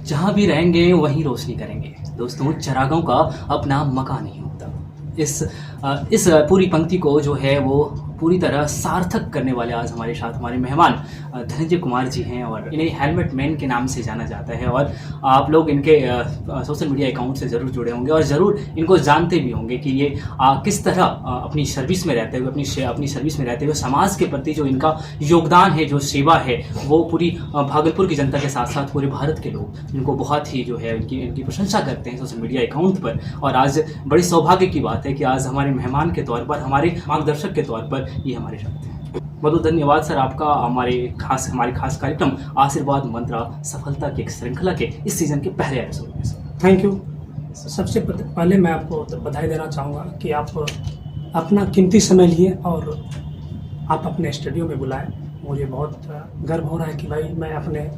जहाँ भी रहेंगे वहीं रोशनी करेंगे। दोस्तों, चरागांव का अपना मकान नहीं होता। इस पूरी पंक्ति को जो है वो पूरी तरह सार्थक करने वाले आज हमारे साथ हमारे मेहमान धनंजय कुमार जी हैं और इन्हें हेलमेट मैन के नाम से जाना जाता है। और आप लोग इनके सोशल मीडिया अकाउंट से ज़रूर जुड़े होंगे और ज़रूर इनको जानते भी होंगे कि ये किस तरह अपनी सर्विस में रहते हुए अपनी सर्विस में रहते हुए समाज के प्रति जो इनका योगदान है, जो सेवा है, वो पूरी भागलपुर की जनता के साथ साथ पूरे भारत के लोग इनको बहुत ही जो है इनकी प्रशंसा करते हैं सोशल मीडिया अकाउंट पर। और आज बड़ी सौभाग्य की बात है कि आज हमारे मेहमान के तौर पर, हमारे मार्गदर्शक के तौर पर ये हमारे साथ हैं। बहुत बहुत धन्यवाद सर आपका हमारे खास कार्यक्रम आशीर्वाद मंत्रा सफलता की एक श्रृंखला के इस सीजन के पहले एपिसोड में सर। Thank you. सबसे पहले मैं आपको बधाई देना चाहूँगा कि आप अपना कीमती समय लिए और आप अपने स्टूडियो में बुलाए। मुझे बहुत गर्व हो रहा है कि भाई मैं अपने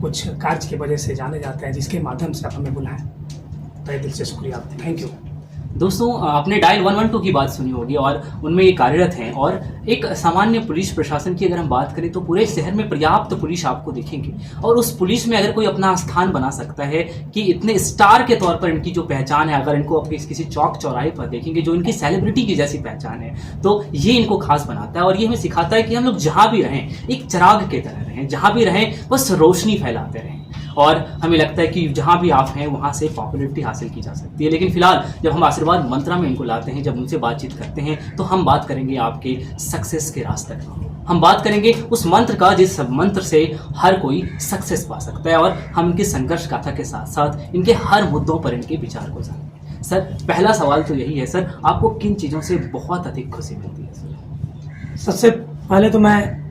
कुछ कार्य की वजह से जाने जाते हैं, जिसके माध्यम से आप हमें बुलाएं। तहे दिल से शुक्रिया, थैंक यू। दोस्तों, आपने डायल 112 की बात सुनी होगी और उनमें ये कार्यरत हैं। और एक सामान्य पुलिस प्रशासन की अगर हम बात करें तो पूरे शहर में पर्याप्त पुलिस आपको दिखेंगे। और उस पुलिस में अगर कोई अपना स्थान बना सकता है कि इतने स्टार के तौर पर इनकी जो पहचान है, अगर इनको आप किसी चौक चौराहे पर देखेंगे जो इनकी सेलिब्रिटी की जैसी पहचान है, तो ये इनको खास बनाता है। और ये हमें सिखाता है कि हम लोग जहाँ भी रहें एक चिराग के तरह रहें, जहाँ भी रहें बस रोशनी फैलाते रहें। और हमें लगता है कि जहाँ भी आप हैं वहाँ से पॉपुलैरिटी हासिल की जा सकती है। लेकिन फिलहाल जब हम आशीर्वाद मंत्रा में इनको लाते हैं, जब उनसे बातचीत करते हैं, तो हम बात करेंगे आपके सक्सेस के रास्ते की। हम बात करेंगे उस मंत्र का जिस मंत्र से हर कोई सक्सेस पा सकता है। और हम इनके संघर्ष गाथा के साथ साथ इनके हर मुद्दों पर इनके विचार को जानेंगे। सर, पहला सवाल तो यही है सर, आपको किन चीज़ों से बहुत अधिक खुशी मिलती है सर? सबसे पहले तो मैं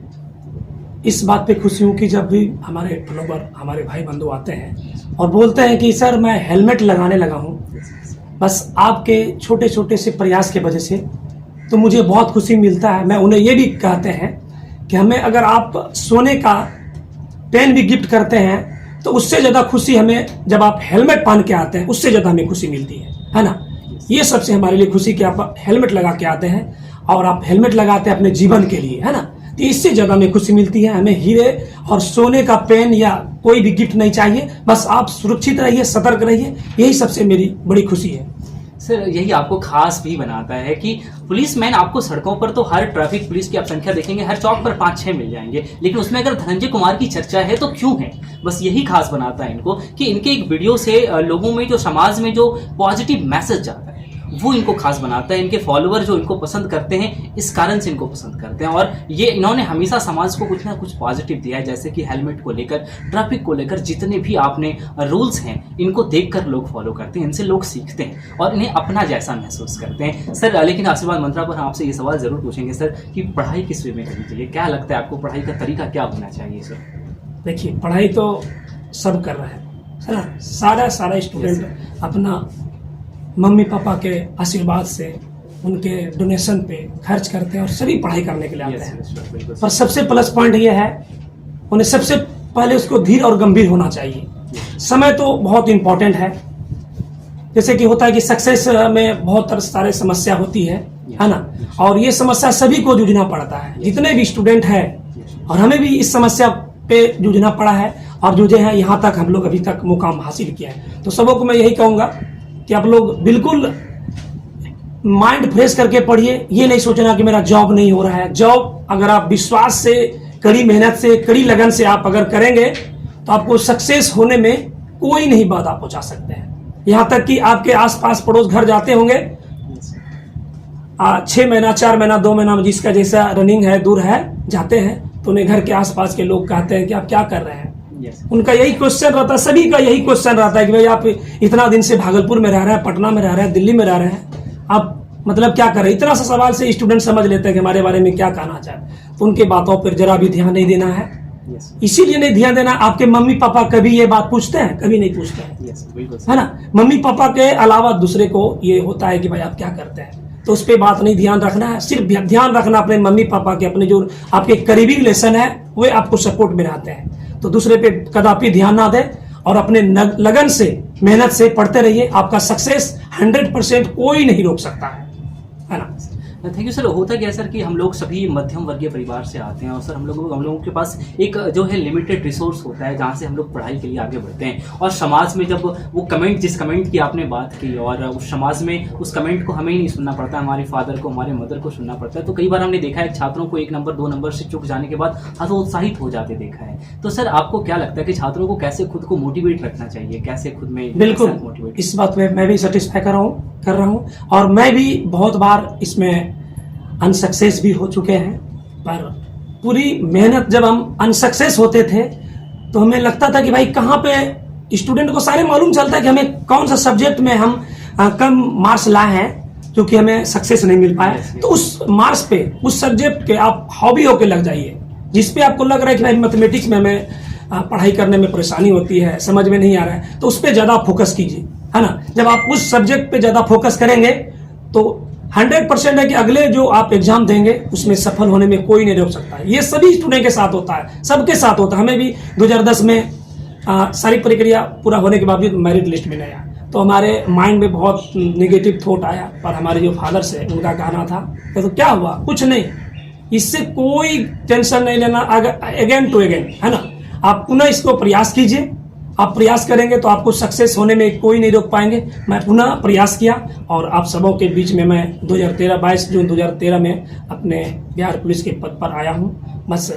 इस बात पे खुशी हूँ कि जब भी हमारे फॉलोवर, हमारे भाई बंधु आते हैं और बोलते हैं कि सर मैं हेलमेट लगाने लगा हूँ बस आपके छोटे छोटे से प्रयास की वजह से, तो मुझे बहुत खुशी मिलता है। मैं उन्हें ये भी कहते हैं कि हमें अगर आप सोने का पेन भी गिफ्ट करते हैं तो उससे ज़्यादा खुशी हमें जब आप हेलमेट पहन के आते हैं, उससे ज़्यादा हमें खुशी मिलती है ना। ये सबसे हमारे लिए खुशी कि आप हेलमेट लगा के आते हैं और आप हेलमेट लगाते हैं अपने जीवन के लिए, है ना। तो इससे ज़्यादा हमें खुशी मिलती है। हमें हीरे और सोने का पेन या कोई भी गिफ्ट नहीं चाहिए, बस आप सुरक्षित रहिए, सतर्क रहिए, यही सबसे मेरी बड़ी खुशी है। सर, यही आपको खास भी बनाता है कि पुलिसमैन आपको सड़कों पर तो हर ट्रैफिक पुलिस की आप संख्या देखेंगे, हर चौक पर 5-6 मिल जाएंगे, लेकिन उसमें अगर धनंजय कुमार की चर्चा है तो क्यों है? बस यही खास बनाता है इनको कि इनके एक वीडियो से लोगों में, जो समाज में जो पॉजिटिव मैसेज जाता है, वो इनको खास बनाता है। इनके फॉलोअर जो इनको पसंद करते हैं, इस कारण से इनको पसंद करते हैं। और ये इन्होंने हमेशा समाज को कुछ ना कुछ पॉजिटिव दिया है, जैसे कि हेलमेट को लेकर, ट्रैफिक को लेकर जितने भी आपने रूल्स हैं, इनको देखकर लोग फॉलो करते हैं, इनसे लोग सीखते हैं और इन्हें अपना जैसा महसूस करते हैं। सर, लेकिन आशीर्वाद मंत्रा पर आपसे ये सवाल जरूर पूछेंगे सर कि पढ़ाई किस वे में करनी चाहिए? क्या लगता है आपको, पढ़ाई का तरीका क्या होना चाहिए सर? देखिए, पढ़ाई तो सब कर रहा है ना। सारा स्टूडेंट अपना मम्मी पापा के आशीर्वाद से, उनके डोनेशन पे खर्च करते हैं और सभी पढ़ाई करने के लिए आते हैं। पर सबसे प्लस पॉइंट ये है, उन्हें सबसे पहले उसको धीर और गंभीर होना चाहिए। समय तो बहुत इंपॉर्टेंट है। जैसे कि होता है कि सक्सेस में बहुत सारे समस्या होती है ना। और ये समस्या सभी को जूझना पड़ता है, जितने भी स्टूडेंट हैं। और हमें भी इस समस्या पे जूझना पड़ा है और जूझे हैं, यहाँ तक हम लोग अभी तक मुकाम हासिल किया है। तो सबों को मैं यही कहूँगा कि आप लोग बिल्कुल माइंड फ्रेश करके पढ़िए। ये नहीं सोचना कि मेरा जॉब नहीं हो रहा है। जॉब अगर आप विश्वास से, कड़ी मेहनत से, कड़ी लगन से आप अगर करेंगे तो आपको सक्सेस होने में कोई नहीं बाधा पहुंचा सकते हैं। यहाँ तक कि आपके आसपास पड़ोस घर जाते होंगे, 6 महीना, 4 महीना, 2 महीना में जिसका जैसा रनिंग है, दूर है, जाते हैं तो उन्हें घर के आसपास के लोग कहते हैं कि आप क्या कर रहे हैं। उनका यही क्वेश्चन रहता है, सभी का यही क्वेश्चन रहता है कि भाई आप इतना दिन से भागलपुर में रह रहे हैं, पटना में रह रहे हैं, दिल्ली में रह रहे हैं, आप मतलब क्या कर रहे हैं। इतना सा सवाल से स्टूडेंट समझ लेते हैं कि हमारे बारे में क्या कहना चाहे। तो उनके बातों पर जरा भी ध्यान नहीं देना है। इसीलिए नहीं ध्यान देना, आपके मम्मी पापा कभी ये बात पूछते हैं? कभी नहीं पूछते हैं, है ना। मम्मी पापा के अलावा दूसरे को ये होता है कि भाई आप क्या करते हैं, तो उस पर बात नहीं ध्यान रखना है। सिर्फ ध्यान रखना अपने मम्मी पापा के, अपने जो आपके करीबी रिलेशन है, वे आपको सपोर्ट में रहते हैं। तो दूसरे पे कदापि ध्यान ना दें और अपने लगन से, मेहनत से पढ़ते रहिए। आपका सक्सेस 100% कोई नहीं रोक सकता है ना। Thank you sir. होता क्या है सर कि हम लोग सभी मध्यम वर्गीय परिवार से आते हैं और सर हम लोगों के पास एक जो है लिमिटेड रिसोर्स होता है जहाँ से हम लोग पढ़ाई के लिए आगे बढ़ते हैं, और समाज में जब वो कमेंट, जिस कमेंट की आपने बात की, और उस समाज में उस कमेंट को हमें ही नहीं सुनना पड़ता, हमारे फादर को, हमारे मदर को सुनना पड़ता है। तो कई बार हमने देखा है छात्रों को 1 नंबर 2 नंबर से चूक जाने के बाद हतोत्साहित हो जाते देखा है। तो सर आपको क्या लगता है कि छात्रों को कैसे खुद को मोटिवेट रखना चाहिए, कैसे खुद में बिल्कुल मोटिवेट? इस बात में मैं भी सेटिस्फाई कर रहा हूँ और मैं भी बहुत बार इसमें अनसक्सेस भी हो चुके हैं। पर पूरी मेहनत, जब हम अनसक्सेस होते थे तो हमें लगता था कि भाई कहाँ पे, स्टूडेंट को सारे मालूम चलता है कि हमें कौन सा सब्जेक्ट में हम कम मार्क्स लाए हैं क्योंकि हमें सक्सेस नहीं मिल पाया। तो उस मार्क्स पे, उस सब्जेक्ट के आप हॉबी होके लग जाइए, जिसपे आपको लग रहा है कि भाई मैथमेटिक्स में हमें पढ़ाई करने में परेशानी होती है, समझ में नहीं आ रहा है, तो उस पर ज्यादा फोकस कीजिए, है ना। जब आप उस सब्जेक्ट पे ज्यादा फोकस करेंगे तो 100% है कि अगले जो आप एग्जाम देंगे उसमें सफल होने में कोई नहीं रोक सकता है। ये सभी स्टूडेंट के साथ होता है, सबके साथ होता है। हमें भी 2010 में सारी प्रक्रिया पूरा होने के बावजूद मेरिट लिस्ट में नहीं आया, तो हमारे माइंड में बहुत नेगेटिव थॉट आया। पर हमारे जो फादर्स है उनका कहना था कि तो क्या हुआ, कुछ नहीं, इससे कोई टेंशन नहीं लेना, अगेन टू अगेन, है ना। आप पुनः इसको प्रयास कीजिए, आप प्रयास करेंगे तो आपको सक्सेस होने में कोई नहीं रोक पाएंगे। मैं पुनः प्रयास किया और आप सबों के बीच में मैं 22 जून 2013 में अपने बिहार पुलिस के पद पर आया हूं। बस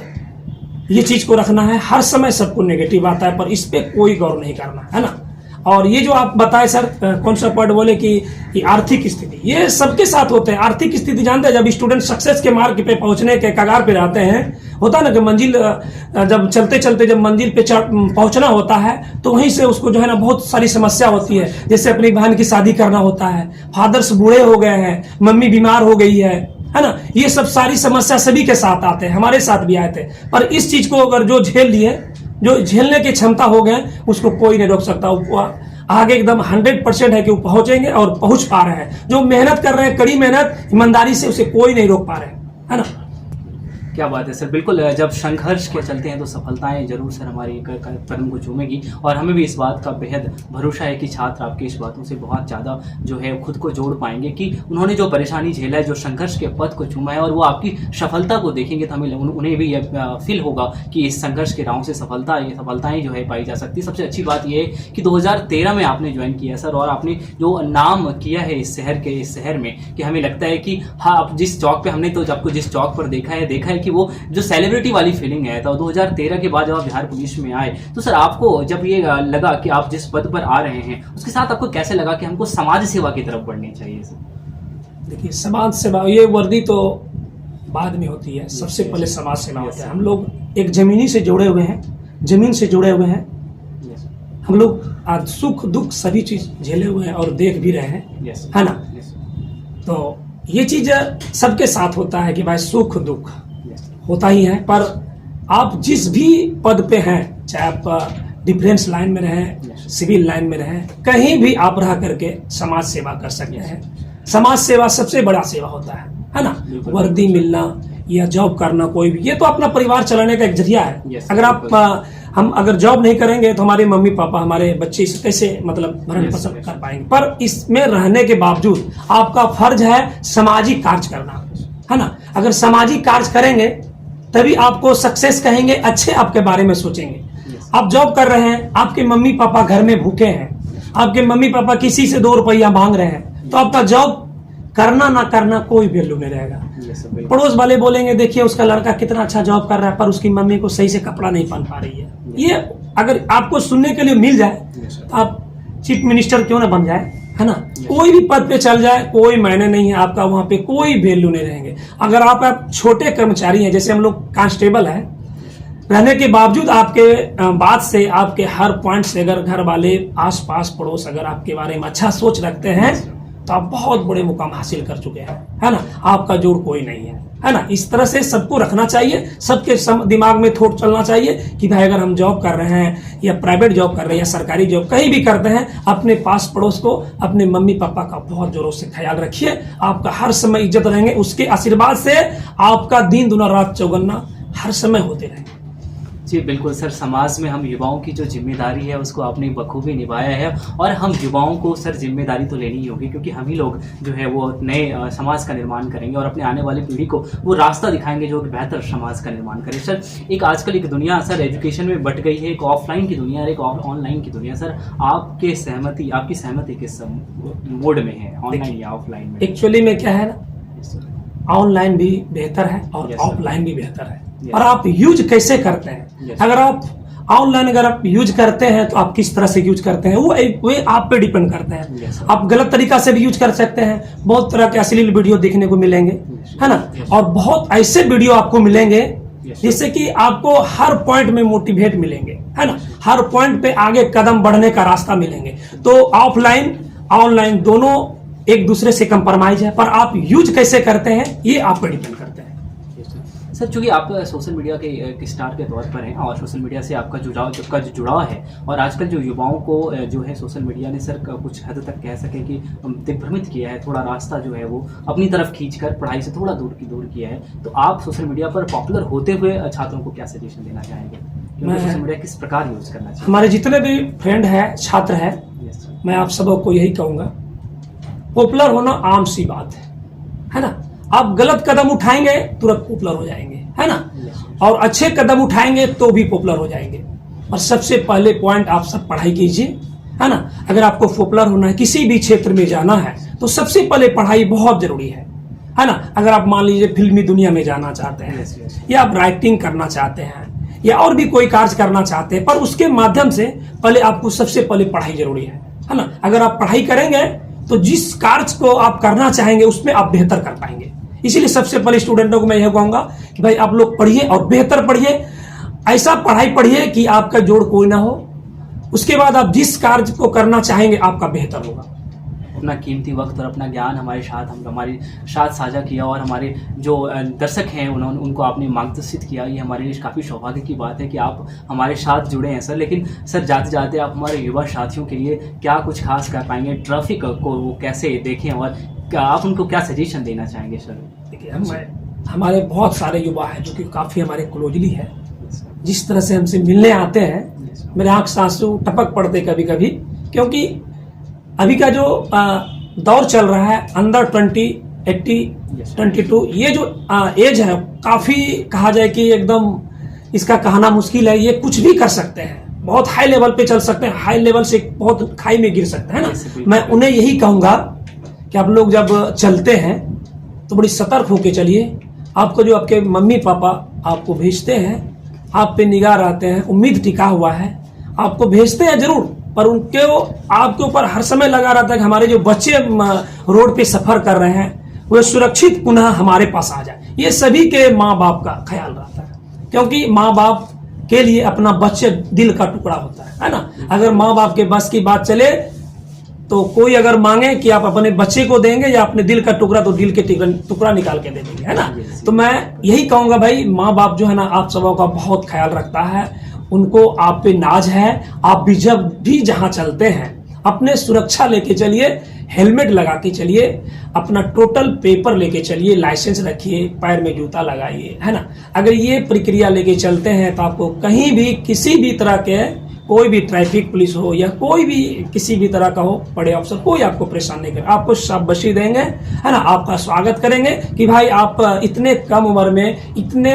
ये चीज को रखना है, हर समय सबको नेगेटिव आता है पर इस पे कोई गौर नहीं करना, है ना। और ये जो आप बताए सर, कौन सा पॉइंट बोले कि आर्थिक स्थिति, ये सबके साथ होते हैं। आर्थिक स्थिति जानते हैं, जब स्टूडेंट सक्सेस के मार्ग पे पहुंचने के कगार पे रहते हैं, होता है ना कि मंजिल, जब चलते चलते जब मंजिल पे पहुंचना होता है तो वहीं से उसको जो है ना बहुत सारी समस्या होती है। जैसे अपनी बहन की शादी करना होता है, फादर्स बूढ़े हो गए हैं, मम्मी बीमार हो गई है ना। ये सब सारी समस्या सभी के साथ आते हैं, हमारे साथ भी आए थे। पर इस चीज को अगर जो झेल लिए, जो झेलने की क्षमता हो गए, उसको कोई नहीं रोक सकता। वो आगे एकदम 100% है कि वो पहुंचेंगे और पहुंच पा रहे हैं। जो मेहनत कर रहे हैं, कड़ी मेहनत, ईमानदारी से, उसे कोई नहीं रोक पा रहे हैं, है ना। क्या बात है सर, बिल्कुल। जब संघर्ष के चलते हैं तो सफलताएं जरूर सर हमारी कदम को चूमेगी, और हमें भी इस बात का बेहद भरोसा है कि छात्र आपके इस बातों से बहुत ज़्यादा जो है खुद को जोड़ पाएंगे कि उन्होंने जो परेशानी झेला है, जो संघर्ष के पथ को चूमा है, और वो आपकी सफलता को देखेंगे तो हमें उन्हें भी फील होगा कि इस संघर्ष के राहों से सफलताएं जो है पाई जा सकती है। सबसे अच्छी बात यह है कि 2013 में आपने ज्वाइन किया सर, और आपने जो नाम किया है इस शहर में, कि हमें लगता है कि हाँ, आप जिस चौक पे, हमने तो आपको जिस चौक पर देखा है कि वो जो सेलिब्रिटी वाली फीलिंग है। तो 2013 के बाद जब आप बिहार पुलिस में आए तो सर आपको जब ये लगा कि आप जिस पद पर आ रहे हैं, उसके साथ आपको कैसे लगा कि हमको समाज सेवा की तरफ बढ़नी चाहिए सर? देखिए, समाज सेवा, ये वर्दी तो बाद में होती है, सबसे पहले समाज सेवा होता है। हम लोग एक जमीनी से जुड़े हुए हैं, जमीन से जुड़े हुए हैं। हम लोग आज सुख दुख सभी चीज झेले हुए हैं और देख भी रहे हैं, है ना। तो ये चीज सबके साथ होता है कि भाई सुख दुख होता ही है। पर आप जिस भी पद पे हैं, चाहे आप डिफेंस लाइन में रहें, सिविल लाइन में रहें, कहीं भी आप रह करके समाज सेवा कर सकते हैं। समाज सेवा सबसे बड़ा सेवा होता है ना। वर्दी मिलना या जॉब करना, कोई भी, ये तो अपना परिवार चलाने का एक जरिया है। अगर आप हम अगर जॉब नहीं करेंगे तो हमारे मम्मी पापा, हमारे बच्चे इसे कैसे मतलब भरण पोषण कर पाएंगे। पर इसमें रहने के बावजूद आपका फर्ज है सामाजिक कार्य करना, है ना। अगर सामाजिक कार्य करेंगे तभी आपको सक्सेस कहेंगे, अच्छे आपके बारे में सोचेंगे। आप जॉब कर रहे हैं, आपके मम्मी पापा घर में भूखे हैं, आपके मम्मी पापा किसी से 2 रुपया मांग रहे हैं, तो आपका जॉब करना ना करना कोई वैल्यू नहीं रहेगा। पड़ोस वाले बोलेंगे देखिए उसका लड़का कितना अच्छा जॉब कर रहा है पर उसकी मम्मी को सही से कपड़ा नहीं पहन पा रही है। ये अगर आपको सुनने के लिए मिल जाए तो आप चीफ मिनिस्टर क्यों ना बन जाए, है ना। कोई भी पद पे चल जाए, कोई मायने नहीं है, आपका वहां पे कोई वैल्यू नहीं रहेंगे। अगर आप छोटे कर्मचारी हैं, जैसे हम लोग कांस्टेबल हैं, रहने के बावजूद आपके बात से, आपके हर पॉइंट से अगर घर वाले, आस पास पड़ोस अगर आपके बारे में अच्छा सोच रखते हैं तो आप बहुत बड़े मुकाम हासिल कर चुके हैं, है ना। आपका जोड़ कोई नहीं है ना। इस तरह से सबको रखना चाहिए, सबके दिमाग में थॉट चलना चाहिए कि भाई अगर हम जॉब कर रहे हैं या प्राइवेट जॉब कर रहे हैं या सरकारी जॉब कहीं भी करते हैं, अपने पास पड़ोस को, अपने मम्मी पापा का बहुत जोरों से ख्याल रखिए। आपका हर समय इज्जत रहेंगे, उसके आशीर्वाद से आपका दिन दुना रात चौगुना हर समय होते रहेंगे। जी बिल्कुल सर, समाज में हम युवाओं की जो जिम्मेदारी है उसको आपने बखूबी निभाया है, और हम युवाओं को सर जिम्मेदारी तो लेनी ही होगी, क्योंकि हम ही लोग जो है वो नए समाज का निर्माण करेंगे और अपने आने वाली पीढ़ी को वो रास्ता दिखाएंगे जो एक बेहतर समाज का निर्माण करे। सर एक आजकल एक दुनिया सर एजुकेशन में बट गई है, एक ऑफलाइन की दुनिया और एक ऑनलाइन की दुनिया। सर आपकी सहमति किस मोड में है, ऑनलाइन या ऑफलाइन में? एक्चुअली में क्या है ना, ऑनलाइन भी बेहतर है और ऑफलाइन भी बेहतर है, और आप यूज कैसे करते हैं। अगर आप ऑनलाइन अगर आप यूज करते हैं तो आप किस तरह से यूज करते हैं वो आप पे डिपेंड करते हैं। आप गलत तरीका से भी यूज कर सकते हैं, बहुत तरह के अश्लील वीडियो देखने को मिलेंगे, है ना, और बहुत ऐसे वीडियो आपको मिलेंगे जिससे कि आपको हर पॉइंट में मोटिवेट मिलेंगे, है ना, हर पॉइंट पे आगे कदम बढ़ने का रास्ता मिलेंगे। तो ऑफलाइन ऑनलाइन दोनों एक दूसरे से कंप्रोमाइज है, पर आप यूज कैसे करते हैं ये आप पे डिपेंड करते हैं। सर चूंकि आप सोशल मीडिया के स्टार के तौर पर हैं और सोशल मीडिया से आपका जो जुड़ाव है, और आजकल जो युवाओं को जो है सोशल मीडिया ने सर कुछ हद तक कह सके कि दिग्भ्रमित किया है, थोड़ा रास्ता जो है वो अपनी तरफ खींचकर पढ़ाई से थोड़ा दूर किया है, तो आप सोशल मीडिया पर पॉपुलर होते हुए छात्रों को क्या सजेशन देना चाहेंगे? सोशल मीडिया किस प्रकार यूज करना चाहिए? हमारे जितने भी फ्रेंड है, छात्र है, मैं आप सबको यही कहूंगा, पॉपुलर होना आम सी बात है ना। आप गलत कदम उठाएंगे तुरंत पॉपुलर हो जाएंगे, है ना, और अच्छे कदम उठाएंगे तो भी पॉपुलर हो जाएंगे। और सबसे पहले पॉइंट आप सब पढ़ाई कीजिए, है ना। अगर आपको पॉपुलर होना है, किसी भी क्षेत्र में जाना है, तो सबसे पहले पढ़ाई बहुत जरूरी है ना। अगर आप मान लीजिए फिल्मी दुनिया में जाना चाहते हैं, या आप राइटिंग करना चाहते हैं, या और भी कोई कार्य करना चाहते हैं, पर उसके माध्यम से पहले आपको सबसे पहले पढ़ाई जरूरी है ना। अगर आप पढ़ाई करेंगे तो जिस कार्य को आप करना चाहेंगे उसमें आप बेहतर कर पाएंगे। इसीलिए सबसे पहले स्टूडेंटों को मैं यह कहूंगा कि भाई आप लोग पढ़िए और बेहतर पढ़िए, ऐसा पढ़ाई पढ़िए कि आपका जोड़ कोई ना हो। उसके बाद आप जिस कार्य को करना चाहेंगे आपका बेहतर होगा। अपना कीमती वक्त और अपना ज्ञान हमारे साथ साझा किया, और हमारे जो दर्शक हैं उनको आपने मार्गदर्शित किया, ये हमारे लिए काफ़ी सौभाग्य की बात है कि आप हमारे साथ जुड़े हैं सर। लेकिन सर जाते जाते आप हमारे युवा साथियों के लिए क्या कुछ खास कर पाएंगे? ट्रैफिक को वो कैसे देखें, और क्या आप उनको क्या सजेशन देना चाहेंगे सर? देखिए, हमारे बहुत सारे युवा हैं जो कि काफ़ी हमारे क्लोजली है, जिस तरह से हमसे मिलने आते हैं, मेरे आँख से आंसू टपक पड़ते कभी कभी, क्योंकि अभी का जो दौर चल रहा है, अंडर 20, 80, 22, ये जो एज है, काफ़ी कहा जाए कि एकदम इसका कहना मुश्किल है। ये कुछ भी कर सकते हैं, बहुत हाई लेवल पे चल सकते हैं, हाई लेवल से बहुत खाई में गिर सकते हैं ना। मैं उन्हें यही कहूँगा कि आप लोग जब चलते हैं तो बड़ी सतर्क होकर चलिए। आपको जो आपके मम्मी पापा आपको भेजते हैं, आप पे निगाह रहते हैं, उम्मीद टिका हुआ है, आपको भेजते हैं जरूर, पर उनके आपके ऊपर हर समय लगा रहता है कि हमारे जो बच्चे रोड पे सफर कर रहे हैं वो सुरक्षित पुनः हमारे पास आ जाए। ये सभी के माँ बाप का ख्याल रहता है, क्योंकि माँ बाप के लिए अपना बच्चे दिल का टुकड़ा होता है ना। अगर माँ बाप के बस की बात चले तो कोई अगर मांगे कि आप अपने बच्चे को देंगे या अपने दिल का टुकड़ा, तो दिल के टुकड़ा निकाल के दे देंगे, है ना। तो मैं यही कहूंगा भाई, माँ बाप जो है ना आप सबों का बहुत ख्याल रखता है, उनको आप पे नाज है। आप भी जब भी जहां चलते हैं अपने सुरक्षा लेके चलिए, हेलमेट लगा के चलिए, अपना टोटल पेपर लेके चलिए, लाइसेंस रखिए, पैर में जूता लगाइए, है ना। अगर ये प्रक्रिया लेके चलते हैं तो आपको कहीं भी किसी भी तरह के, कोई भी ट्रैफिक पुलिस हो या कोई भी किसी भी तरह का हो, बड़े अफसर, कोई आपको परेशान नहीं करे, आपको शाबाशी देंगे, है ना, आपका स्वागत करेंगे कि भाई आप इतने कम उम्र में इतने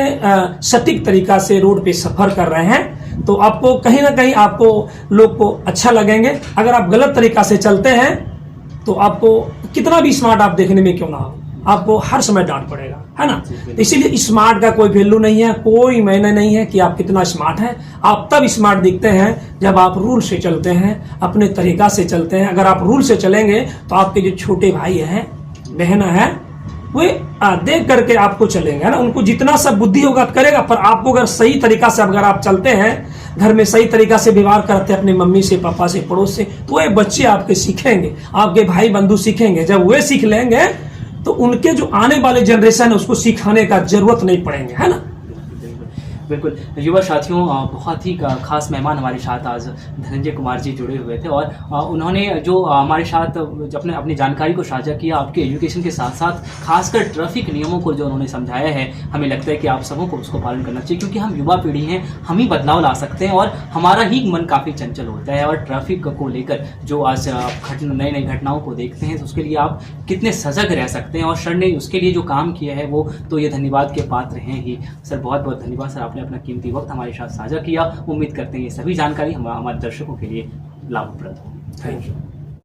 सटीक तरीका से रोड पे सफर कर रहे हैं, तो आपको कहीं ना कहीं आपको लोग को अच्छा लगेंगे। अगर आप गलत तरीका से चलते हैं तो आपको कितना भी स्मार्ट आप देखने में क्यों ना हो, आपको हर समय डांट पड़ेगा, है ना। तो इसीलिए स्मार्ट का कोई वैल्यू नहीं है, कोई मायने नहीं है कि आप कितना स्मार्ट हैं। आप तब स्मार्ट दिखते हैं जब आप रूल से चलते हैं, अपने तरीका से चलते हैं। अगर आप रूल से चलेंगे तो आपके जो छोटे भाई हैं, बहन है, वे देख करके आपको चलेंगे, है ना। उनको जितना सब बुद्धि होगा करेगा, पर आपको अगर सही तरीका से अगर आप चलते हैं, घर में सही तरीका से व्यवहार करते हैं अपने मम्मी से, पापा से, पड़ोस से, तो ये बच्चे आपके सीखेंगे, आपके भाई बंधु सीखेंगे। जब वे सीख लेंगे तो उनके जो आने वाले जनरेशन है उसको सिखाने का जरूरत नहीं पड़ेंगे, है ना। बिल्कुल। युवा साथियों, बहुत ही खास मेहमान हमारे साथ आज धनंजय कुमार जी जुड़े हुए थे और उन्होंने जो हमारे साथ जो अपनी जानकारी को साझा किया, आपके एजुकेशन के साथ साथ खासकर ट्रैफिक नियमों को जो उन्होंने समझाया है, हमें लगता है कि आप सबों को उसको पालन करना चाहिए, क्योंकि हम युवा पीढ़ी हैं, हम ही बदलाव ला सकते हैं और हमारा ही मन काफ़ी चंचल होता है। और ट्रैफिक को लेकर जो आज नई नई घटनाओं को देखते हैं, तो उसके लिए आप कितने सजग रह सकते हैं, और सर ने उसके लिए जो काम किया है वो तो ये धन्यवाद के पात्र हैं ही। सर बहुत बहुत धन्यवाद सर, आपने अपना कीमती वक्त हमारे साथ साझा किया। उम्मीद करते हैं ये सभी जानकारी हमारे दर्शकों के लिए लाभप्रद हो। Thank you.